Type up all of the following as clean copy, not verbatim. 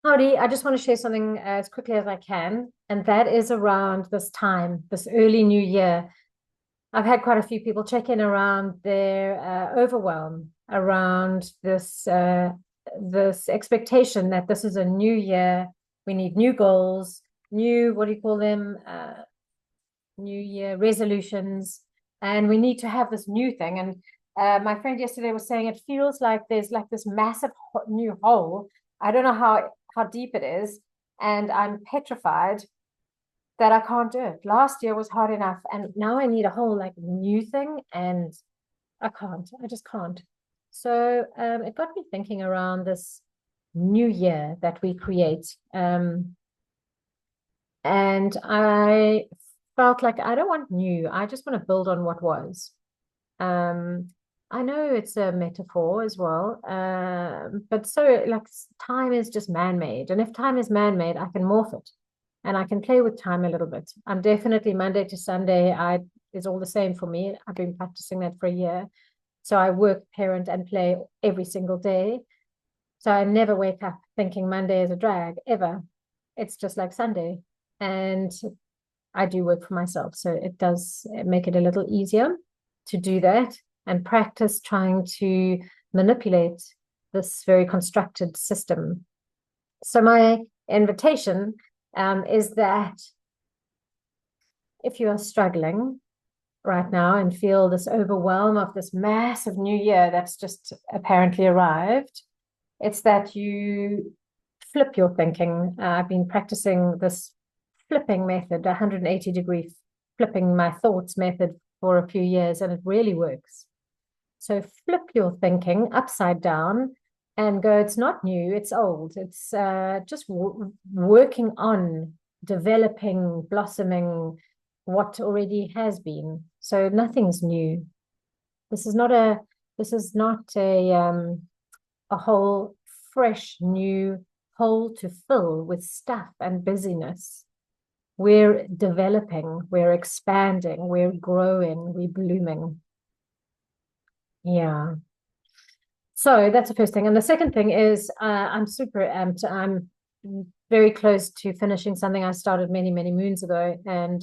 Howdy, I just want to share something as quickly as I can, and that is around this time, this early new year. I've had quite a few people check in around their overwhelm, around this expectation that this is a new year. We need new goals, new, what do you call them? New year resolutions, and we need to have this new thing. And my friend yesterday was saying it feels like there's like this massive new hole. I don't know how deep it is, and I'm petrified that I can't do it. Last year was hard enough, and now I need a whole like new thing, and I can't. I just can't. So it got me thinking around this new year that we create. And I felt like I don't want new. I just want to build on what was. Um, I know it's a metaphor as well, but so like time is just man-made. And if time is man-made, I can morph it and I can play with time a little bit. I'm definitely Monday to Sunday, I is all the same for me. I've been practicing that for a year. So I work, parent, and play every single day. So I never wake up thinking Monday is a drag, ever. It's just like Sunday. And I do work for myself. So it does make it a little easier to do that and practice trying to manipulate this very constructed system. So my invitation is that if you are struggling right now and feel this overwhelm of this massive new year that's just apparently arrived, it's that you flip your thinking. I've been practicing this flipping method, 180-degree flipping my thoughts method for a few years, and it really works. So flip your thinking upside down and go, it's not new, it's old. It's just working on developing, blossoming what already has been. So nothing's new. This is not a this is not a whole fresh new hole to fill with stuff and busyness. We're developing, we're expanding, we're growing, we're blooming. Yeah. So that's the first thing. And the second thing is I'm super amped. I'm very close to finishing something I started many, many moons ago. And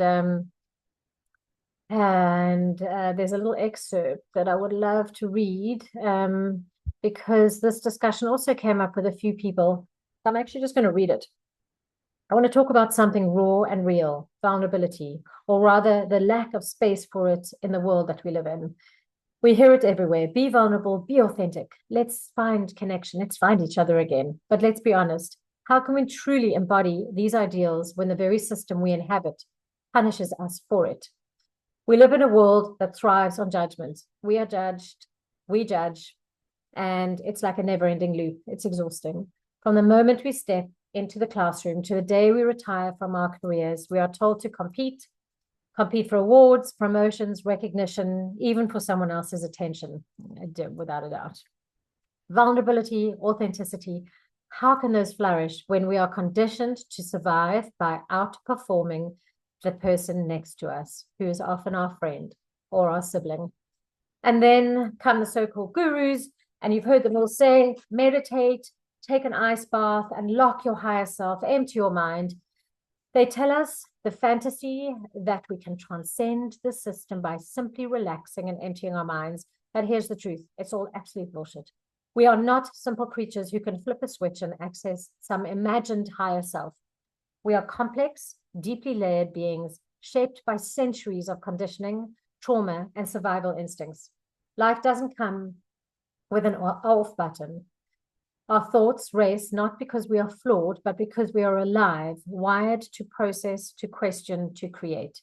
there's a little excerpt that I would love to read because this discussion also came up with a few people. I'm actually just going to read it. I want to talk about something raw and real, vulnerability, or rather the lack of space for it in the world that we live in. We hear it everywhere. Be vulnerable, be authentic. Let's find connection. Let's find each other again. But let's be honest. How can we truly embody these ideals when the very system we inhabit punishes us for it? We live in a world that thrives on judgment. We are judged, we judge, and it's like a never-ending loop. It's exhausting. From the moment we step into the classroom to the day we retire from our careers, we are told to compete for awards, promotions, recognition, even for someone else's attention, without a doubt. Vulnerability, authenticity, how can those flourish when we are conditioned to survive by outperforming the person next to us, who is often our friend or our sibling? And then come the so-called gurus, and you've heard them all say, meditate, take an ice bath, and lock your higher self, empty your mind. They tell us the fantasy that we can transcend the system by simply relaxing and emptying our minds. But here's the truth. It's all absolute bullshit. We are not simple creatures who can flip a switch and access some imagined higher self. We are complex, deeply layered beings shaped by centuries of conditioning, trauma, and survival instincts. Life doesn't come with an off button. Our thoughts race not because we are flawed, but because we are alive, wired to process, to question, to create.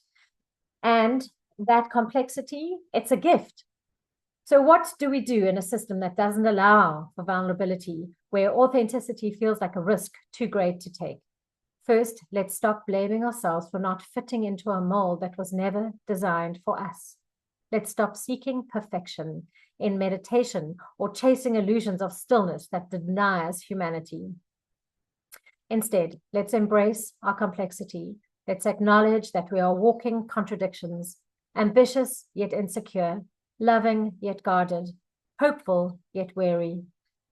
And that complexity, it's a gift. So what do we do in a system that doesn't allow for vulnerability, where authenticity feels like a risk too great to take? First, let's stop blaming ourselves for not fitting into a mold that was never designed for us. Let's stop seeking perfection in meditation or chasing illusions of stillness that deny us humanity. Instead, let's embrace our complexity. Let's acknowledge that we are walking contradictions, ambitious yet insecure, loving yet guarded, hopeful yet wary.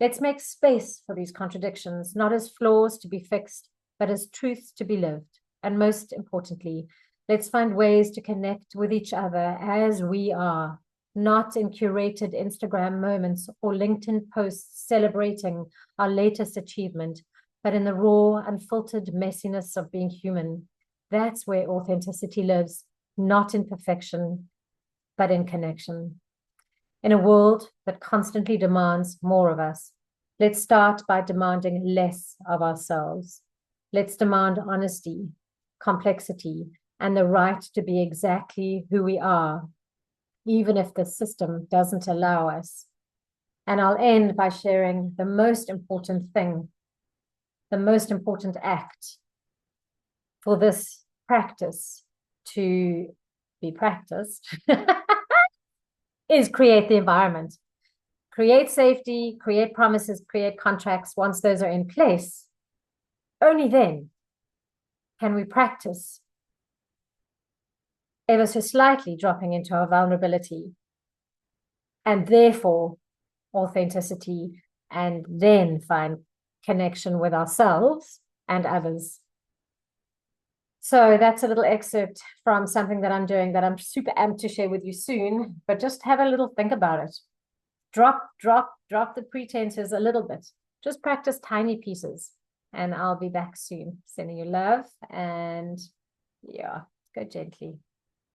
Let's make space for these contradictions, not as flaws to be fixed, but as truths to be lived. And most importantly, let's find ways to connect with each other as we are, not in curated Instagram moments or LinkedIn posts celebrating our latest achievement, but in the raw, unfiltered messiness of being human. That's where authenticity lives, not in perfection, but in connection. In a world that constantly demands more of us, let's start by demanding less of ourselves. Let's demand honesty, complexity, and the right to be exactly who we are, even if the system doesn't allow us. And I'll end by sharing the most important thing, the most important act for this practice to be practiced is create the environment. Create safety, create promises, create contracts. Once those are in place, only then can we practice ever so slightly dropping into our vulnerability, and therefore authenticity, and then find connection with ourselves and others. So that's a little excerpt from something that I'm doing that I'm super amped to share with you soon, but just have a little think about it. Drop the pretenses a little bit. Just practice tiny pieces, and I'll be back soon. Sending you love, and yeah, go gently.